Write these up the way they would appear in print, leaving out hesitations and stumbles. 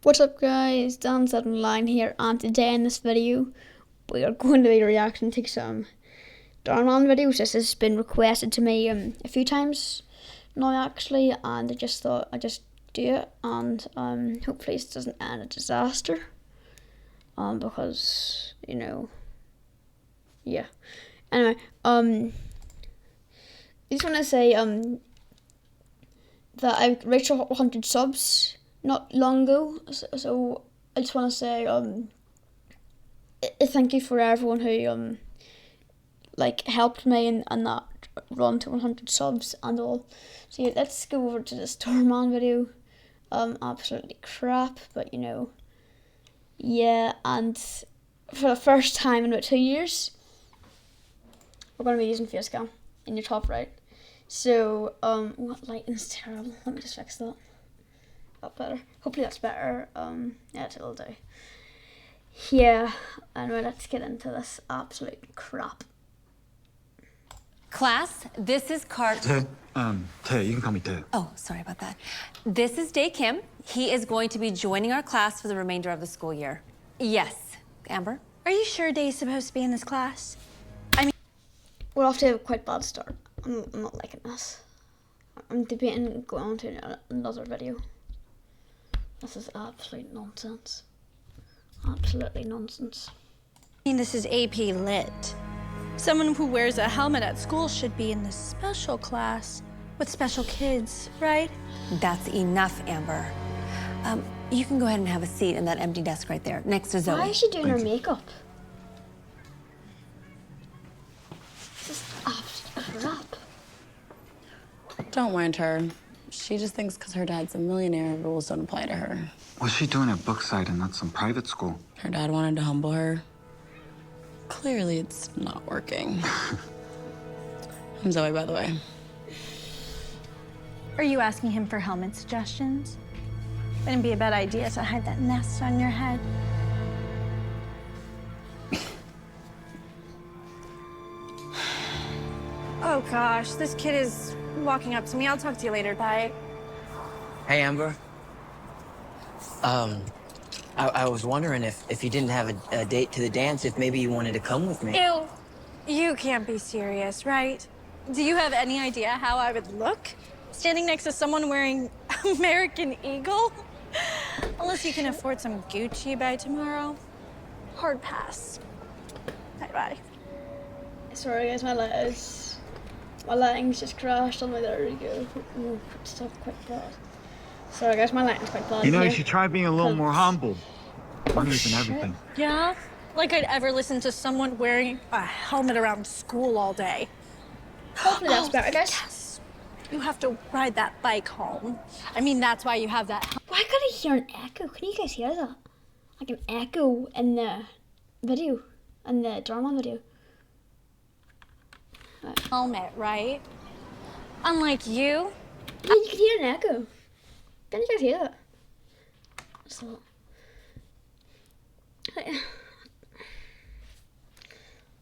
What's up guys, Dan7line here, and today in this video we are going to be reacting to some DHAR MANN videos. This has been requested to me a few times now actually, and I just thought I'd just do it, and hopefully this doesn't end a disaster, because, you know, yeah. Anyway, I just want to say that I reached 100 subs not long ago, so I just want to say thank you for everyone who like helped me in that run to 100 subs and all. So yeah, let's go over to this DHAR MANN video. Absolutely crap, but you know, yeah. And for the first time in about 2 years, we're going to be using face cam in your top right. So what lighting is terrible. Let me just fix that. That better. Hopefully that's better. Yeah, it'll do. Yeah, anyway, let's get into this absolute crap. Class, this is Tae, you can call me Tae. Oh, sorry about that. This is Dae Kim. He is going to be joining our class for the remainder of the school year. Yes, Amber? Are you sure Dae's supposed to be in this class? We're off to a quite bad start. I'm not liking this. I'm debating going on to another video. This is absolute nonsense. Absolutely nonsense. I mean, this is AP Lit. Someone who wears a helmet at school should be in this special class with special kids, right? That's enough, Amber. You can go ahead and have a seat in that empty desk right there, next to Zoe. Why is she doing her makeup? This is absolute crap. Don't mind her. She just thinks because her dad's a millionaire, rules don't apply to her. What's she doing at Brookside and not some private school? Her dad wanted to humble her. Clearly, it's not working. I'm Zoe, by the way. Are you asking him for helmet suggestions? Wouldn't be a bad idea to hide that nest on your head. Oh gosh, this kid is walking up to me. I'll talk to you later. Bye. Hey, Amber. I was wondering if you didn't have a date to the dance, if maybe you wanted to come with me. Ew. You can't be serious, right? Do you have any idea how I would look standing next to someone wearing American Eagle? Unless you can afford some Gucci by tomorrow. Hard pass. Bye-bye. Sorry guys, my lighting's just crashed on me. There we go. Ooh, stuff quite bad. Sorry guys, my lighting's quite bad. You know, here. you should try being a little more humble. Money's and everything. Yeah? Like I'd ever listen to someone wearing a helmet around school all day. Hopefully that's better, guys. Yes. You have to ride that bike home. I mean, that's why you have that. Why could I hear an echo? Can you guys hear that? Like an echo in the video, in the DHAR MANN video. Helmet, right? Unlike you. Yeah, you can hear an echo. Can you guys hear that? So,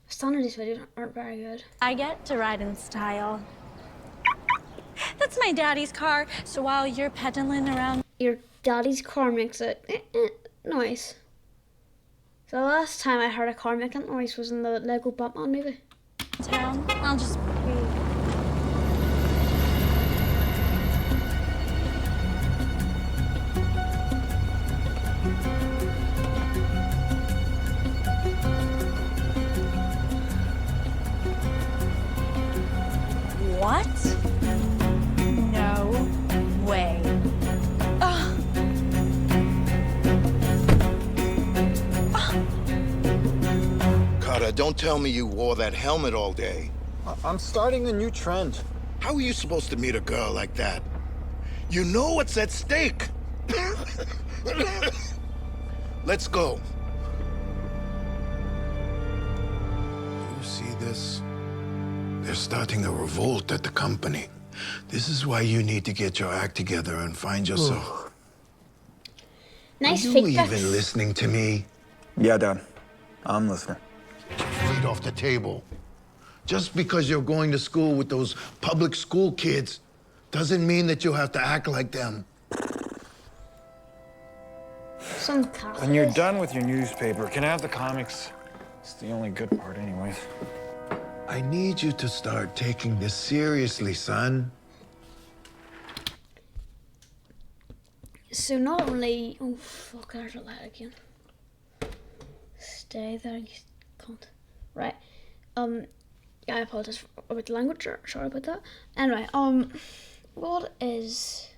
some of these videos aren't very good. I get to ride in style. That's my daddy's car, so while you're pedaling around Your daddy's car makes a noise. So the last time I heard a car make that noise was in the Lego Batman movie. town, I'll just be... What? No way. Carter, don't tell me you wore that helmet all day. I'm starting a new trend. How are you supposed to meet a girl like that? You know what's at stake. Let's go. You see this? They're starting a revolt at the company. This is why you need to get your act together and find yourself. Nice Are you fake even pics. listening to me? Yeah, Dad. I'm listening. Feet off the table. Just because you're going to school with those public school kids doesn't mean that you have to act like them. Some Catholic. When you're done with your newspaper, can I have the comics? It's the only good part anyways. I need you to start taking this seriously, son. So not only... Oh, fuck, there's a light again. Stay there, you cunt. Right. Yeah, I apologize about the language. Sorry about that. Anyway, what is...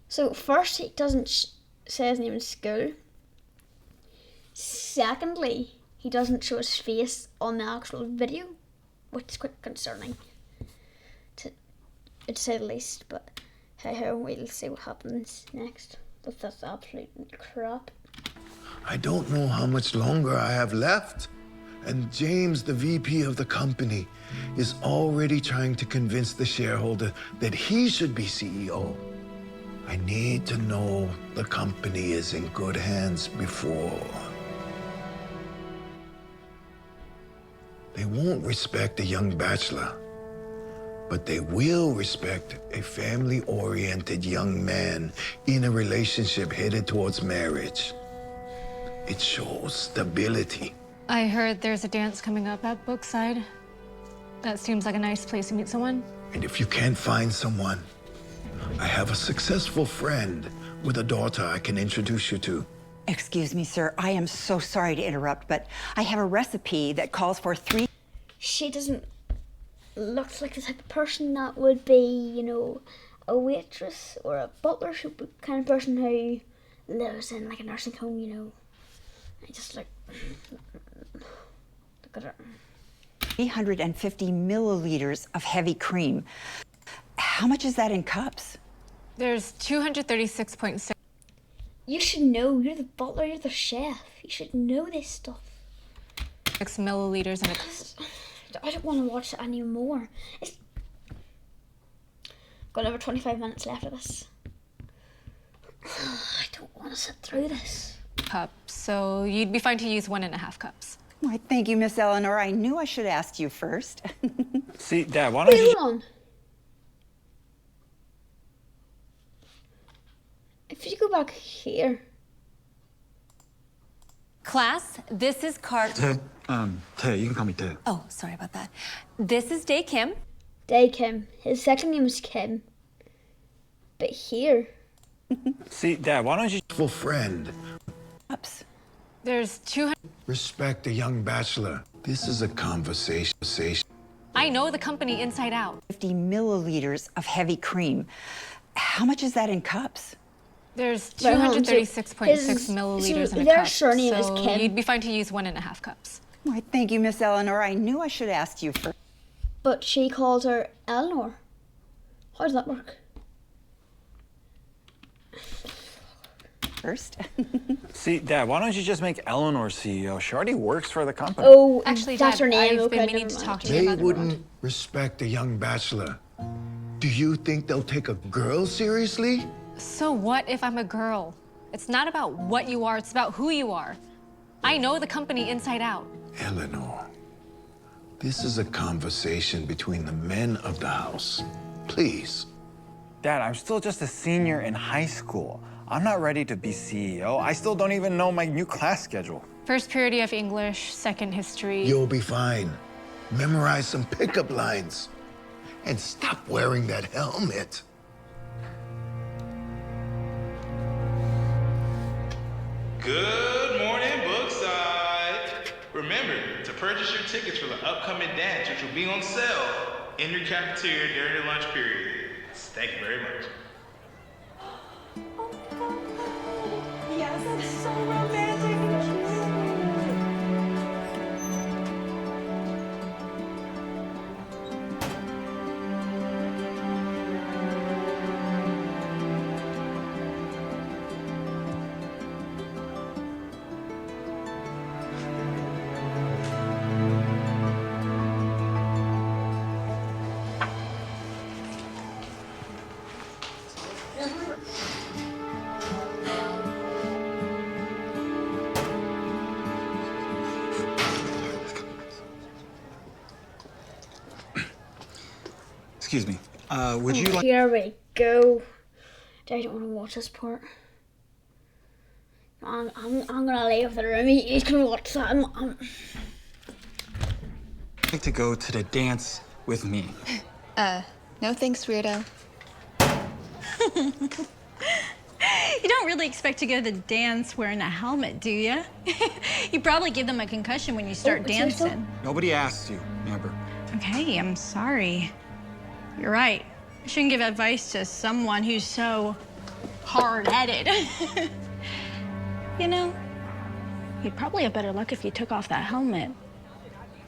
So, first, he doesn't say his name in school. Secondly, he doesn't show his face on the actual video, which is quite concerning, to say the least. But hey ho, we'll see what happens next. That's absolute crap. I don't know how much longer I have left. And James, the VP of the company, is already trying to convince the shareholder that he should be CEO. I need to know the company is in good hands before. They won't respect a young bachelor, but they will respect a family-oriented young man in a relationship headed towards marriage. It shows stability. I heard there's a dance coming up at Brookside. That seems like a nice place to meet someone. And if you can't find someone, I have a successful friend with a daughter I can introduce you to. Excuse me, sir. I am so sorry to interrupt, but I have a recipe that calls for 3... She doesn't look like the type of person that would be, you know, a waitress or a butler. She'd be the kind of person who lives in like a nursing home, you know. I just like... Look at her. 350 milliliters of heavy cream. How much is that in cups? There's 236.6. You should know. You're the butler. You're the chef. You should know this stuff. 6 milliliters in a... I don't want to watch it anymore. It's got over 25 minutes left of this. I don't want to sit through this. cup, so you'd be fine to use 1.5 cups. Why, thank you, Miss Eleanor. I knew I should ask you first. See, Dad, why don't you... Hold on. If you go back here. Class, this is Cart. Tay, you can call me Tay. Oh, sorry about that. This is Day Kim. Day Kim. His second name is Kim. But here. See, Dad, why don't you... Full friend. Ups. There's 200... Respect a young bachelor. This is a conversation. I know the company inside out. 50 milliliters of heavy cream. How much is that in cups? There's Right, hold on. 236.6 milliliters so in a their cup, surname is so Kim. you'd be fine to use 1.5 cups. Why, thank you, Miss Eleanor. I knew I should ask you first. But she called her Eleanor. How does that work? See, Dad, why don't you just make Eleanor CEO? She already works for the company. Oh, Actually, that's Dad, her name. I've Okay, been meaning never to mind. talk to you They about it. wouldn't respect a young bachelor. Do you think they'll take a girl seriously? So what if I'm a girl? It's not about what you are, it's about who you are. I know the company inside out. Eleanor, this is a conversation between the men of the house. Please. Dad, I'm still just a senior in high school. I'm not ready to be CEO. I still don't even know my new class schedule. First period of English, second history. You'll be fine. Memorize some pickup lines. And stop wearing that helmet. Good morning, Brookside. Remember to purchase your tickets for the upcoming dance, which will be on sale in your cafeteria during the lunch period. Thank you very much. Yes, that's so romantic. Excuse me. Would you like... Here we go. I don't want to watch this part. I'm gonna leave the room. He's gonna watch that. I'd like to go to the dance with me. No thanks, weirdo. You don't really expect to go to the dance wearing a helmet, do you? You probably give them a concussion when you start dancing. Nobody asked you, Amber. Okay, I'm sorry. You're right. I shouldn't give advice to someone who's so hard-headed. You know, you'd probably have better luck if you took off that helmet.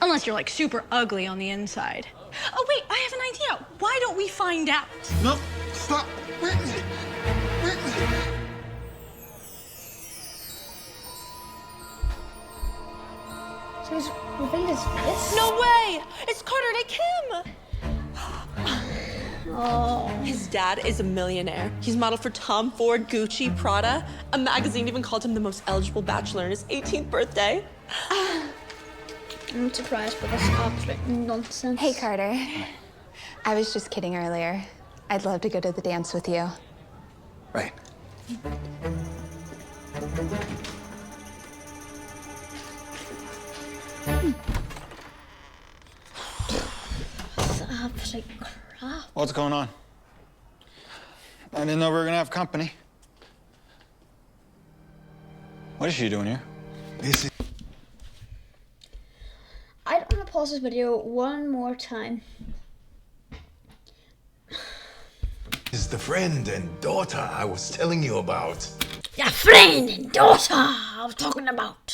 Unless you're like super ugly on the inside. Oh wait, I have an idea. Why don't we find out? No, stop. Where is it? Where is it? So he's revealed his face? No way! It's Carter Day Kim! Oh. His dad is a millionaire. He's modeled for Tom Ford, Gucci, Prada. A magazine even called him the most eligible bachelor on his 18th birthday. I'm surprised by this absolute nonsense. Hey, Carter. I was just kidding earlier. I'd love to go to the dance with you. Right. It's absolute crap. What's going on? I didn't know we were gonna have company. What is she doing here? This I don't want to pause this video one more time. is the friend and daughter I was telling you about. Your friend and daughter I was talking about.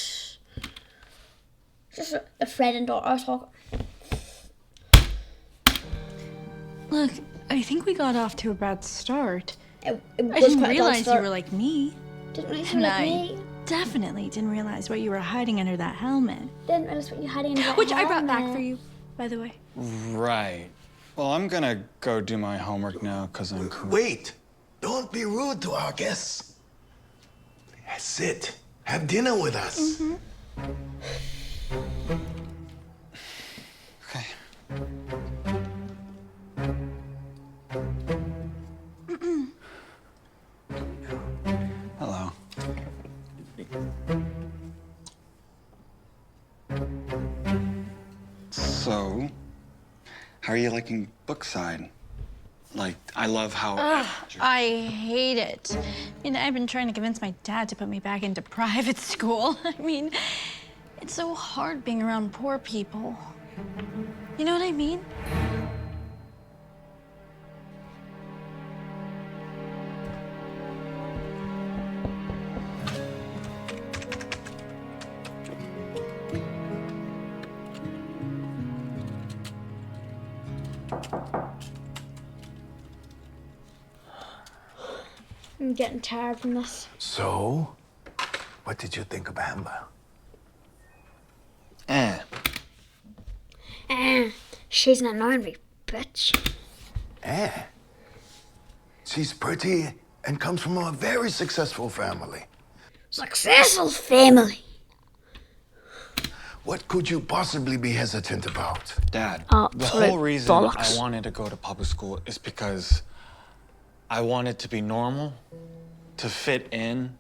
Just a friend and daughter I was talking. Look, I think we got off to a bad start. It I was didn't quite a bad realize you start. were like me. Didn't realize you And were like I me. definitely didn't realize what you were hiding under that helmet. Didn't realize what you had in that Which I brought back helmet. for you, by the way. Right. Well, I'm gonna go do my homework now because I'm cool. Wait, don't be rude to our guests. Sit, have dinner with us. Okay. Hello. So, how are you liking Bookside? Like, I love how... I hate it. I mean, I've been trying to convince my dad to put me back into private school. I mean, it's so hard being around poor people. You know what I mean? I'm getting tired from this. So, what did you think of Amber? She's an annoying bitch. She's pretty and comes from a very successful family. Successful family. What could you possibly be hesitant about? Dad, Oh, the sorry, whole reason bollocks. I wanted to go to public school is because I wanted to be normal, to fit in,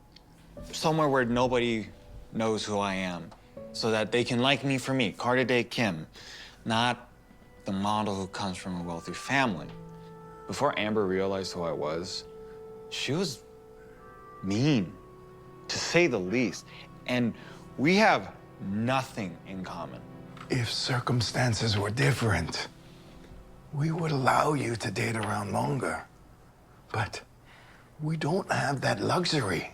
somewhere where nobody knows who I am, so that they can like me for me, Carter Day Kim, not the model who comes from a wealthy family. Before Amber realized who I was, she was mean, to say the least, and we have nothing in common. If circumstances were different, we would allow you to date around longer. But we don't have that luxury,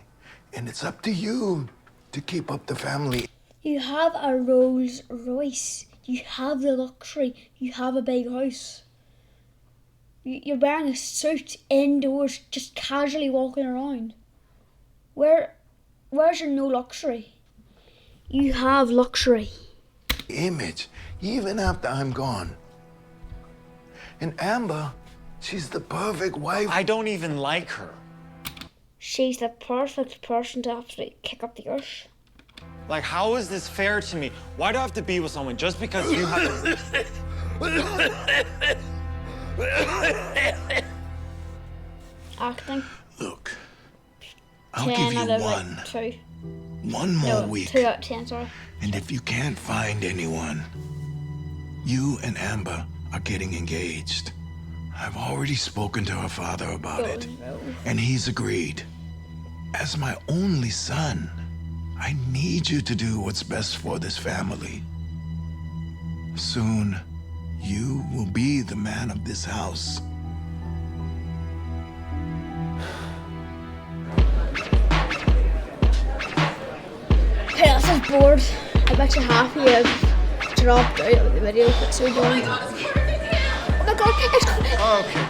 and it's up to you to keep up the family. You have a Rolls Royce. You have the luxury. You have a big house. You're wearing a suit indoors, just casually walking around. Where's your no luxury? You have luxury. Image, even after I'm gone. And Amber, she's the perfect wife. I don't even like her. She's the perfect person to absolutely kick up the earth. Like, how is this fair to me? Why do I have to be with someone just because you have to... Acting. Look, I'll 10 give you out of one. like 2. One more No, week. 2 out of 10, sorry. And if you can't find anyone, you and Amber are getting engaged. I've already spoken to her father about it, and he's agreed. As my only son, I need you to do what's best for this family. Soon, you will be the man of this house. Okay, this is bored. I bet you half of you have dropped out of the video. It's so boring. Oh my god, it's Okay.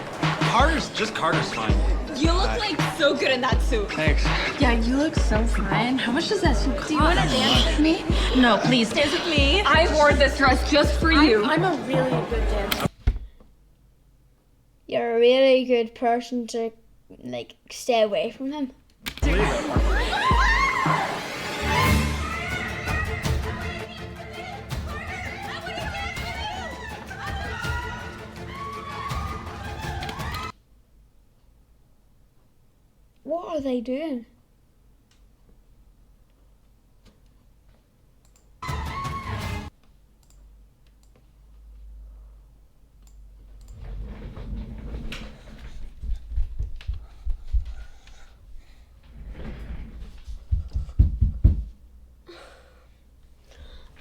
Carter's fine. You look like so good in that suit. Thanks. Yeah, you look so fine. How much does that suit cost? Do you want to dance with me? No, please dance with me. I wore this dress just for you. I'm a really good dancer. You're a really good person to, like, stay away from him. What are they doing?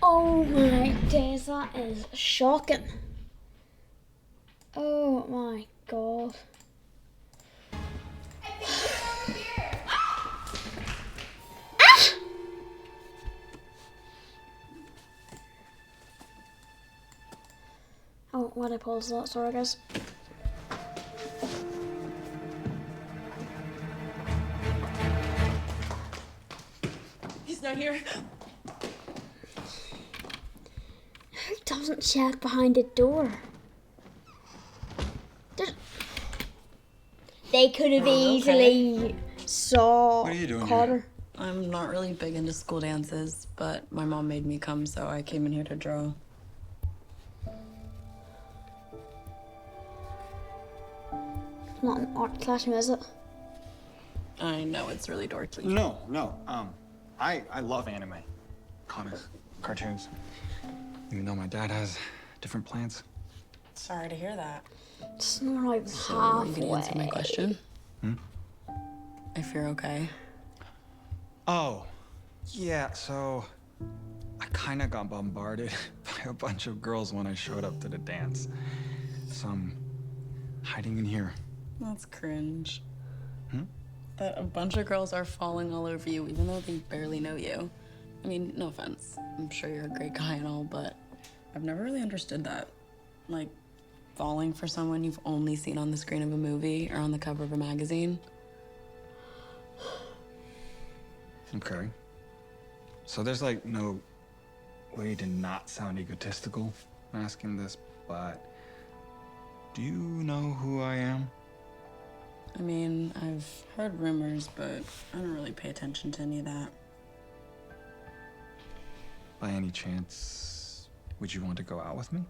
Oh my days, that is shocking. Oh my god. Oh, why'd I pause that? Sorry, guys. He's not here. Who doesn't check behind a door? They could have easily saw What are you doing Carter. here? I'm not really big into school dances, but my mom made me come, so I came in here to draw. Not an art classroom, is it? I know, it's really dorky. No. I love anime, comics, cartoons. Even though my dad has different plans. Sorry to hear that. It's not like So, are you halfway. gonna answer my question? If you're okay. Oh, yeah, so I kind of got bombarded by a bunch of girls when I showed up to the dance. So I'm hiding in here. That's cringe. That a bunch of girls are falling all over you, even though they barely know you. I mean, no offense. I'm sure you're a great guy and all, but I've never really understood that. Like, falling for someone you've only seen on the screen of a movie or on the cover of a magazine. Okay. So there's like no way to not sound egotistical asking this, but do you know who I am? I mean, I've heard rumors, but I don't really pay attention to any of that. By any chance, would you want to go out with me?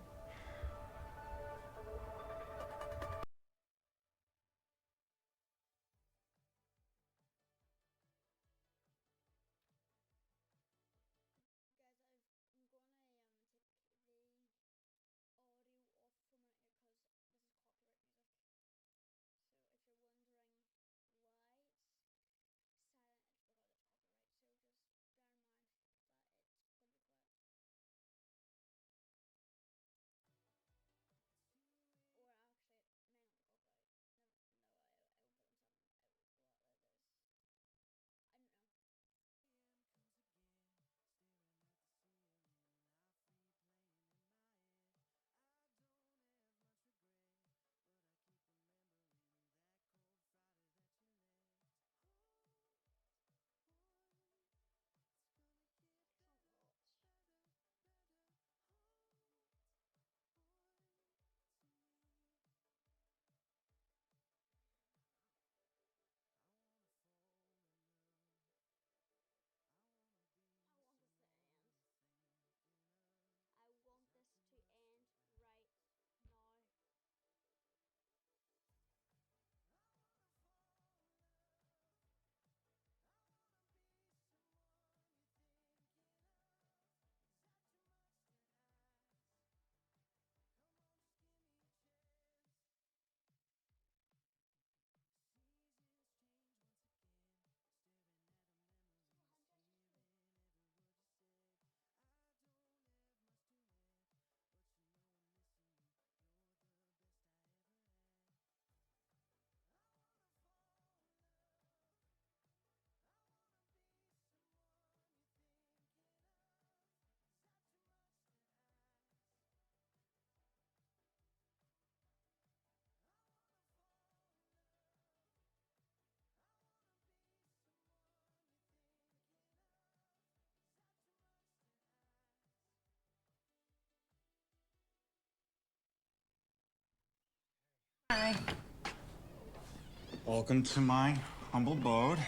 Welcome to my humble abode.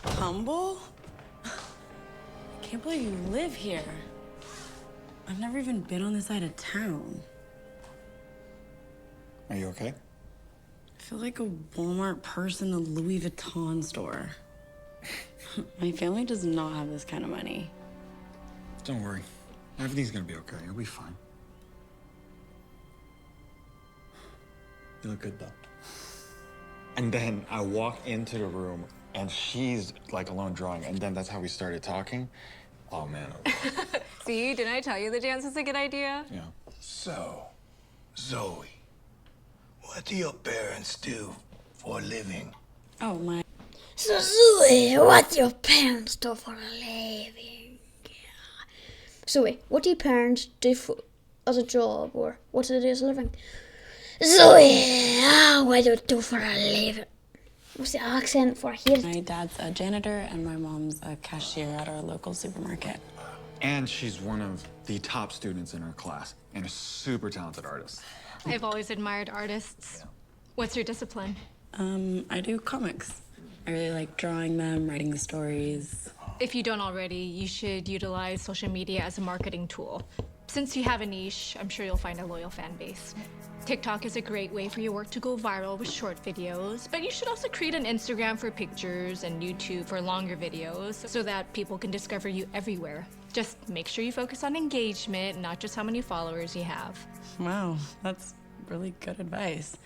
Humble? I can't believe you live here. I've never even been on this side of town. Are you okay? I feel like a Walmart purse in a Louis Vuitton store. My family does not have this kind of money. Don't worry. Everything's gonna be okay. You'll be fine. You look good, though. And then I walk into the room, and she's, like, alone drawing, and then that's how we started talking. Oh, man. See, didn't I tell you the dance is a good idea? Yeah. So, Zoe, what do your parents do for a living? Oh, my. So, Zoe, what do your parents do for a living? Zoe, what do your parents do as a job, or what do they do as a living? Zoe, what do you do for a living? What's the accent for here? My dad's a janitor, and my mom's a cashier at our local supermarket. And she's one of the top students in her class, and a super talented artist. I've always admired artists. What's your discipline? I do comics. I really like drawing them, writing the stories. If you don't already, you should utilize social media as a marketing tool. Since you have a niche, I'm sure you'll find a loyal fan base. TikTok is a great way for your work to go viral with short videos, but you should also create an Instagram for pictures and YouTube for longer videos so that people can discover you everywhere. Just make sure you focus on engagement, not just how many followers you have. Wow, that's really good advice.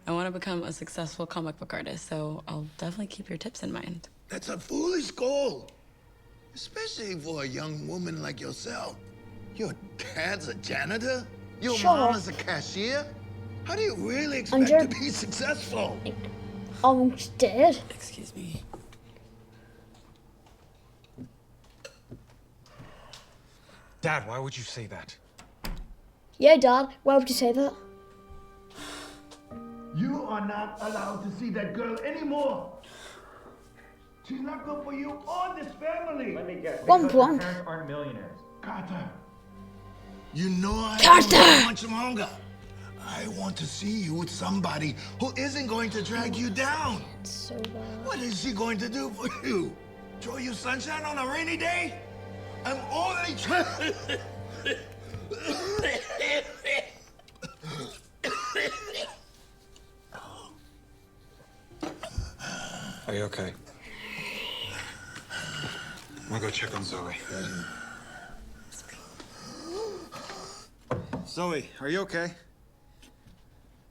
I want to become a successful comic book artist, so I'll definitely keep your tips in mind. That's a foolish goal, especially for a young woman like yourself. Your dad's a janitor? Your mom is a cashier? How do you really expect to be successful? Almost dead. Excuse me. Dad, why would you say that? Yeah, Dad, why would you say that? You are not allowed to see that girl anymore. She's not good for you or this family. Let me guess. One Because blunt. your parents aren't millionaires. Carter, you know I Carter! don't much longer. I want to see you with somebody who isn't going to drag you down. So bad. What is she going to do for you? Throw you sunshine on a rainy day? I'm only trying. Are you okay? I'm gonna go check on Zoe. Zoe, are you okay?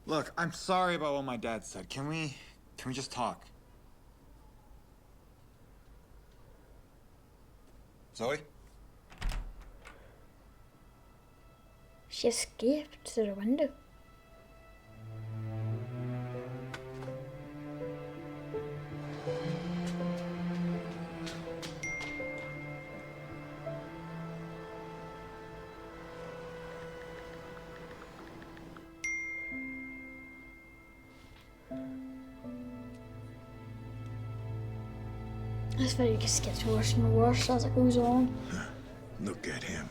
Look, I'm sorry about what my dad said. Can we just talk? Zoe? She escaped through the window. This video just gets worse and worse as it goes on. Look at him.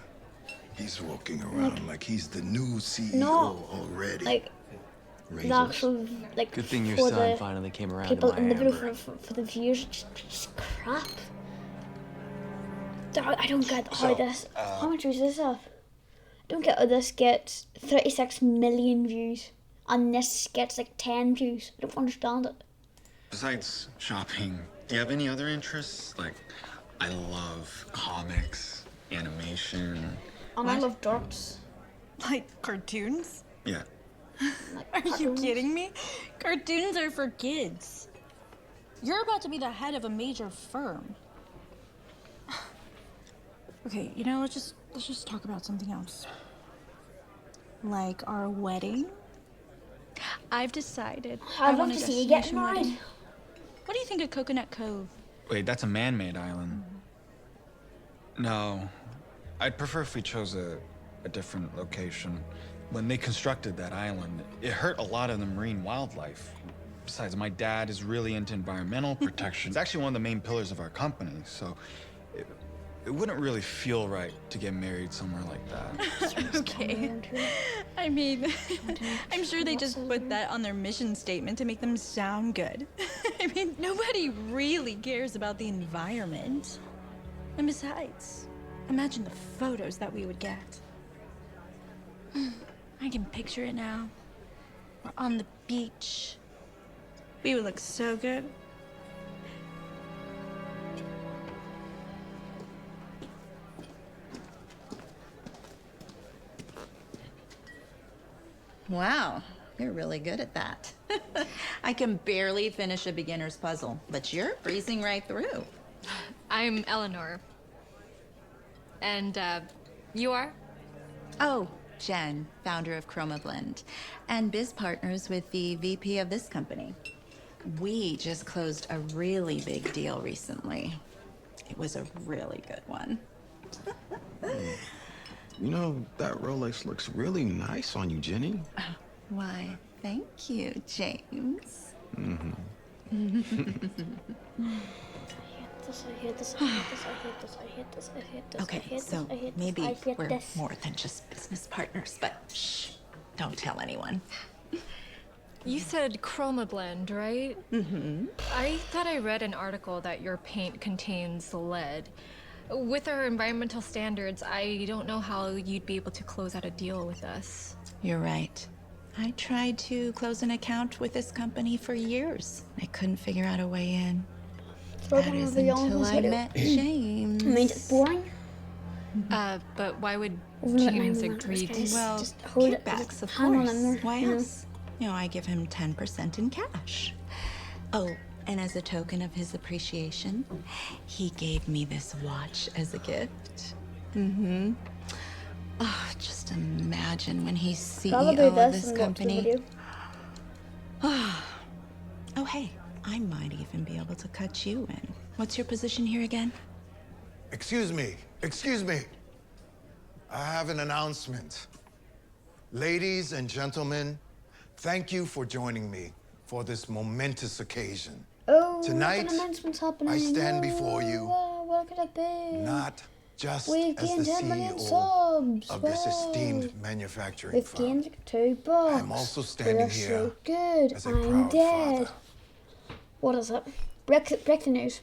He's walking around like he's the new CEO No, already. like the actual, like Good thing your for son the finally came around to people my in the video Amber. for the viewers, just crap. I don't get how this. How much views does this have? I don't get how this gets 36 million views and this gets like 10 views. I don't understand it. Besides shopping, do you have any other interests? Like, I love comics, animation. And I love darts. Like cartoons? Yeah. Are you kidding me? Cartoons are for kids. You're about to be the head of a major firm. Okay, you know, let's just talk about something else. Like our wedding. I've decided I'd I love want a to see you destination getting married. wedding. What do you think of Coconut Cove? Wait, that's a man-made island. No, I'd prefer if we chose a different location. When they constructed that island, it hurt a lot of the marine wildlife. Besides, my dad is really into environmental protection. It's actually one of the main pillars of our company, so it it wouldn't really feel right to get married somewhere like that. Okay. I mean, I'm sure they just put that on their mission statement to make them sound good. I mean, nobody really cares about the environment. And besides, imagine the photos that we would get. I can picture it now. We're on the beach. We would look so good. Wow, you're really good at that. I can barely finish a beginner's puzzle, but you're breezing right through. I'm Eleanor. And, you are? Oh, Jen, founder of Chroma Blend, and biz partners with the VP of this company. We just closed a really big deal recently. It was a really good one. You know, that Rolex looks really nice on you, Jenny. Why, thank you, James. Mm-hmm. Okay, so maybe we're more than just business partners, but shh, don't tell anyone. You said Chroma Blend, right? Mm-hmm. I thought I read an article that your paint contains lead. With our environmental standards, I don't know how you'd be able to close out a deal with us. You're right. I tried to close an account with this company for years. I couldn't figure out a way in. That is until I met James. Made it boring. But why would James agree to? Well, Just hold it. kickbacks, of Hang on course. in there, Why you know. else? You know, I give him 10% in cash. Oh, and as a token of his appreciation, he gave me this watch as a gift. Mm-hmm. Oh, just imagine when he's CEO Probably of this this and watch the company. video. Oh, hey, I might even be able to cut you in. What's your position here again? Excuse me. I have an announcement. Ladies and gentlemen, thank you for joining me for this momentous occasion. Oh, Tonight, look, an announcement's happening. I stand before you Wow, what could it be? not just We've as gained the 10 million CEO subs. of this Wow. esteemed manufacturing We've firm. gained 2 bucks. I'm also standing We're here so good. as a I'm proud dead. father. What is it? Break the news.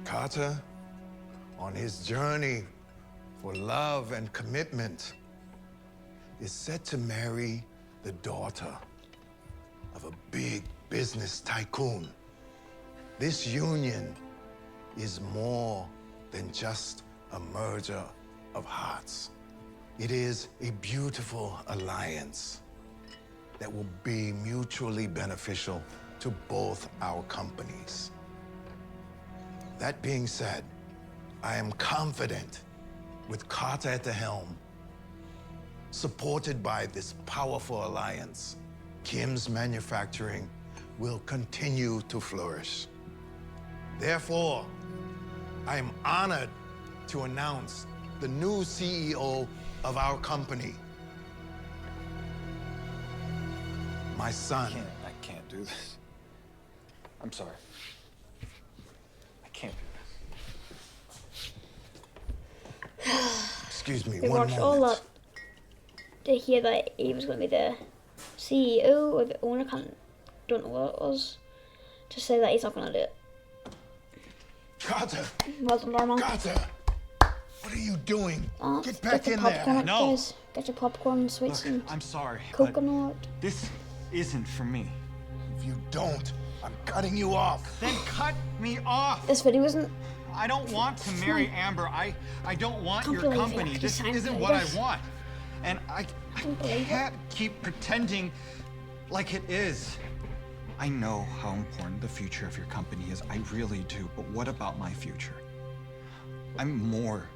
Carter, on his journey for love and commitment, is set to marry the daughter of a big business tycoon. This union is more than just a merger of hearts. It is a beautiful alliance that will be mutually beneficial to both our companies. That being said, I am confident with Carter at the helm, supported by this powerful alliance, Kim's manufacturing will continue to flourish. Therefore, I am honored to announce the new CEO of our company, my son. I can't do this. I'm sorry. I can't do this. Excuse me, We one watched all moment. that to hear that he was going to be the CEO or the owner. Don't know what it was. To say that he's not going to do it. Carter! Wasn't normal. Carter! What are you doing? Get back Get the in popcorn there. up, No. guys. Get your popcorn and sweets Look, and I'm sorry, but coconut. this isn't for me. If you don't, I'm cutting you off. Then cut me off. This video isn't. I don't want to marry Amber. I don't want Can't your believe you company. actually This signed isn't for what I this. want. And I Can't believe it. can't keep pretending like it is. I know how important the future of your company is. I really do. But what about my future? I'm more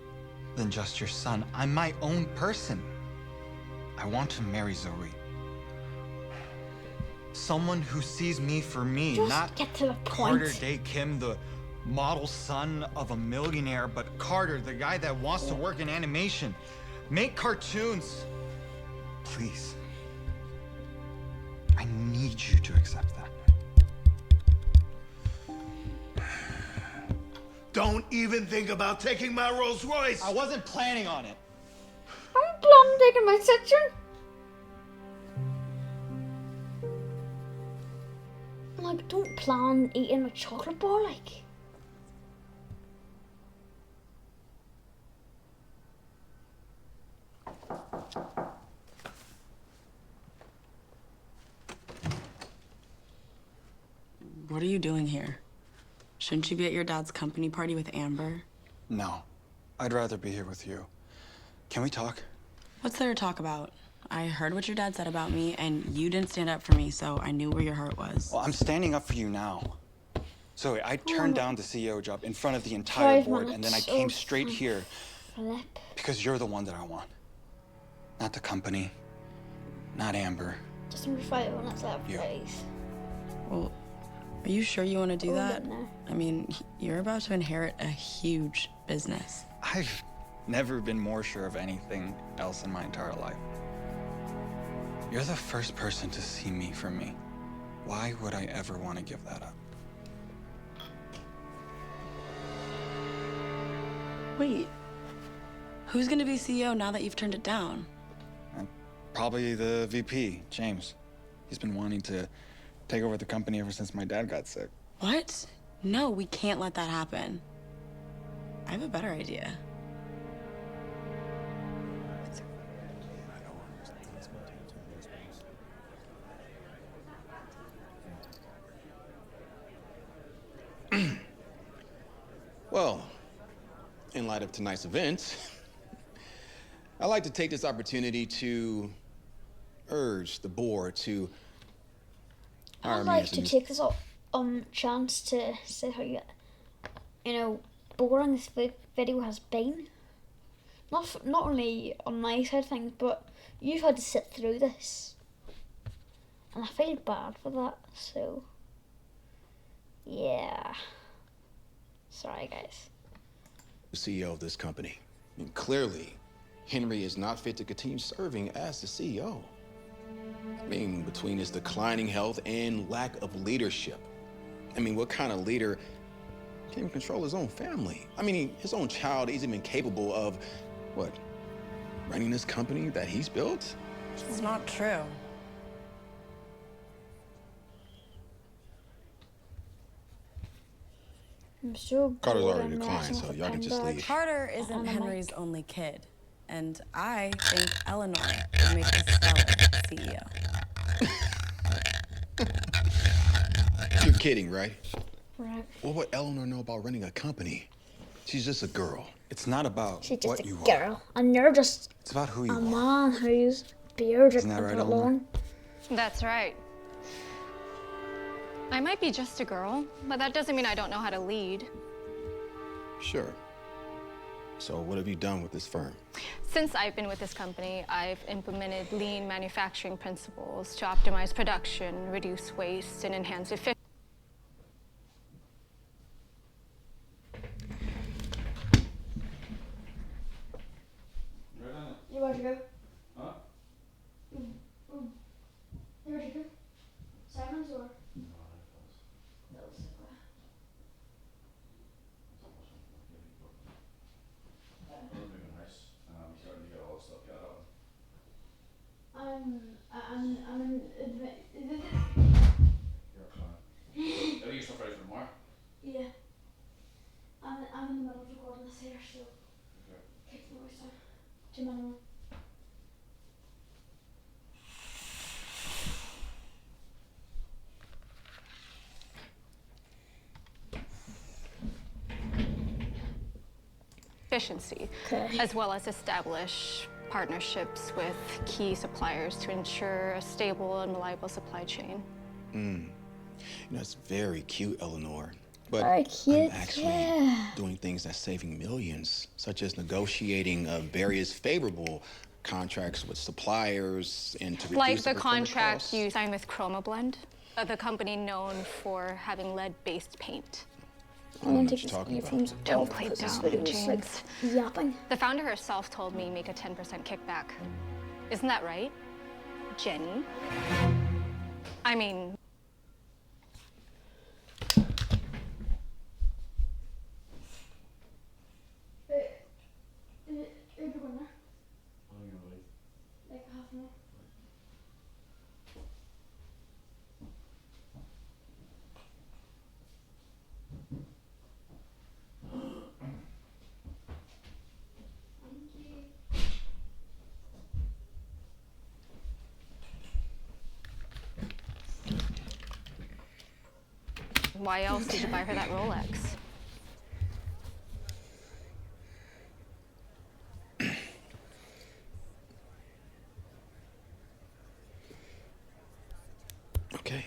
than just your son. I'm my own person. I want to marry Zoe. Someone who sees me for me, Just not get to the Carter point. Day Kim, the model son of a millionaire, but Carter, the guy that wants to work in animation, make cartoons. Please. I need you to accept that. Don't even think about taking my Rolls Royce. I wasn't planning on it. I'm planning taking my section. Like, don't plan eating a chocolate bar, like. What are you doing here? Shouldn't you be at your dad's company party with Amber? No, I'd rather be here with you. Can we talk? What's there to talk about? I heard what your dad said about me, and you didn't stand up for me, so I knew where your heart was. Well, I'm standing up for you now. Zoe, I turned down the CEO job in front of the entire board, and then I came straight here because you're the one that I want. Not the company, not Amber. Just number 5 on that left, please. Well, are you sure you want to do Oh, that? no. I mean, you're about to inherit a huge business. I've never been more sure of anything else in my entire life. You're the first person to see me for me. Why would I ever want to give that up? Wait, who's gonna be CEO now that you've turned it down? Probably the VP, James. He's been wanting to take over the company ever since my dad got sick. What? No, we can't let that happen. I have a better idea. Well, in light of tonight's event, I'd like to take this opportunity to urge the board to hire I'd me like as a to new- take this chance to say how boring this video has been. Not only on my side of things, but you've had to sit through this, and I feel bad for that. So, yeah. Sorry, guys. the CEO of this company. And clearly, Henry is not fit to continue serving as the CEO. I mean, between his declining health and lack of leadership. I mean, what kind of leader can't even control his own family? I mean, his own child isn't even capable of, what, running this company that he's built? It's not true. I'm so Carter's bored already and declined, messing so with y'all can the just pen leave. Carter isn't And I'm Henry's like- only kid, and I think Eleanor would make a stellar CEO. You're kidding, right? Right. What would Eleanor know about running a company? She's just a girl. It's not about She's just what a you are. girl, and you're just It's about who you a are. man who's bearded Isn't that and right, got Eleanor? long. That's right. I might be just a girl, but that doesn't mean I don't know how to lead. Sure. So what have you done with this firm? Since I've been with this company, I've implemented lean manufacturing principles to optimize production, reduce waste, and enhance efficiency. You want to go? Huh? You want to go? Simon's or? I'm in. You're a clown. Are you stuff ready for tomorrow? Yeah. I'm in the middle of recording this here, so. Okay. Keep the voice down. 2 minutes. Efficiency, Okay. as well as establish partnerships with key suppliers to ensure a stable and reliable supply chain. You know, it's very cute, Eleanor. But Very cute, I'm actually yeah. doing things that's saving millions, such as negotiating various favorable contracts with suppliers and to reduce Like the procurement contract costs. you signed with ChromaBlend, the company known for having lead-based paint. I don't know what you're talking about. Don't play This dumb, video is like James. yapping. The founder herself told me make a 10% kickback. Isn't that right, Jenny? I mean, Why else did you buy her that Rolex? Okay.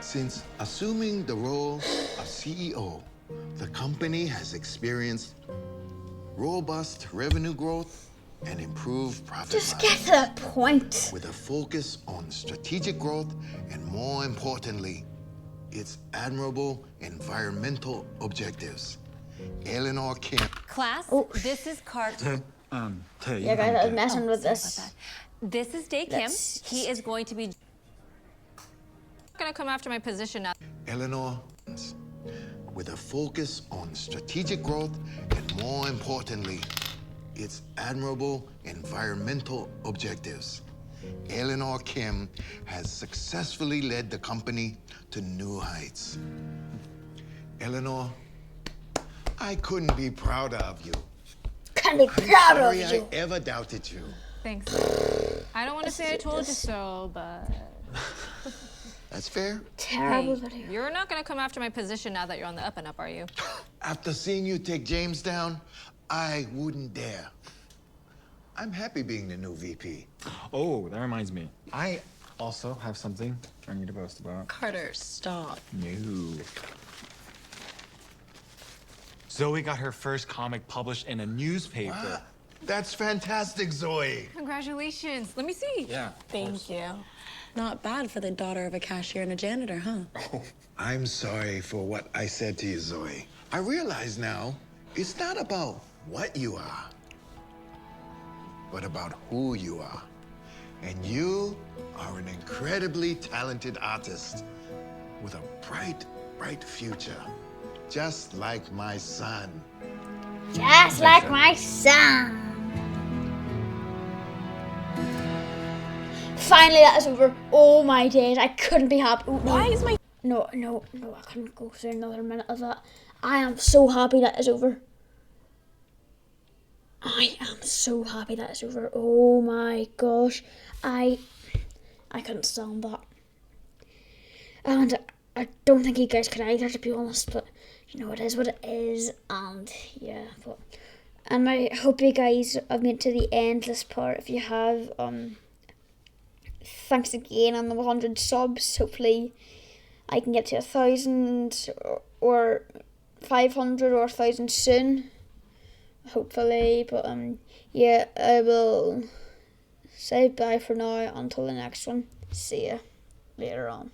Since assuming the role of CEO, the company has experienced robust revenue growth and improved profit Just get margins, to that point. with a focus on strategic growth and, more importantly, its admirable environmental objectives. Eleanor Kim. Class, this is Carter. Tay, Yeah, guys, I was messing with sorry this. about that. This is Day Kim. He is going to be Gonna come after my position now. Eleanor, with a focus on strategic growth and, more importantly, its admirable environmental objectives. Eleanor Kim has successfully led the company to new heights. Eleanor, I couldn't be prouder of you. Can't be I'm proud sorry of you. I ever doubted you. Thanks. I don't want to say I told you so, but... That's fair. Terrible Hey, video. you're not gonna come after my position now that you're on the up and up, are you? After seeing you take James down, I wouldn't dare. I'm happy being the new VP. Oh, that reminds me. I also have something I need to boast about. Carter, stop. No. Zoe got her first comic published in a newspaper. Wow. That's fantastic, Zoe. Congratulations. Let me see. Yeah. Thank you. Not bad for the daughter of a cashier and a janitor, huh? I'm sorry for what I said to you, Zoe. I realize now it's not about what you are, but about who you are. And you are an incredibly talented artist with a bright, bright future, just like my son. Just like my son. Finally, that is over. Oh my days, I couldn't be happy. Oh, no. Why is my... No, I couldn't go through another minute of that. I am so happy that is over. I am so happy that is over. Oh my gosh. I couldn't stand that. And I don't think you guys could either, to be honest, but you know, it is what it is, and yeah, but... And I hope you guys have made it to the end of this part. If you have, thanks again on the 100 subs. Hopefully I can get to 1,000 or 500 or 1,000 soon. Hopefully, but yeah, I will say bye for now until the next one. See ya later on.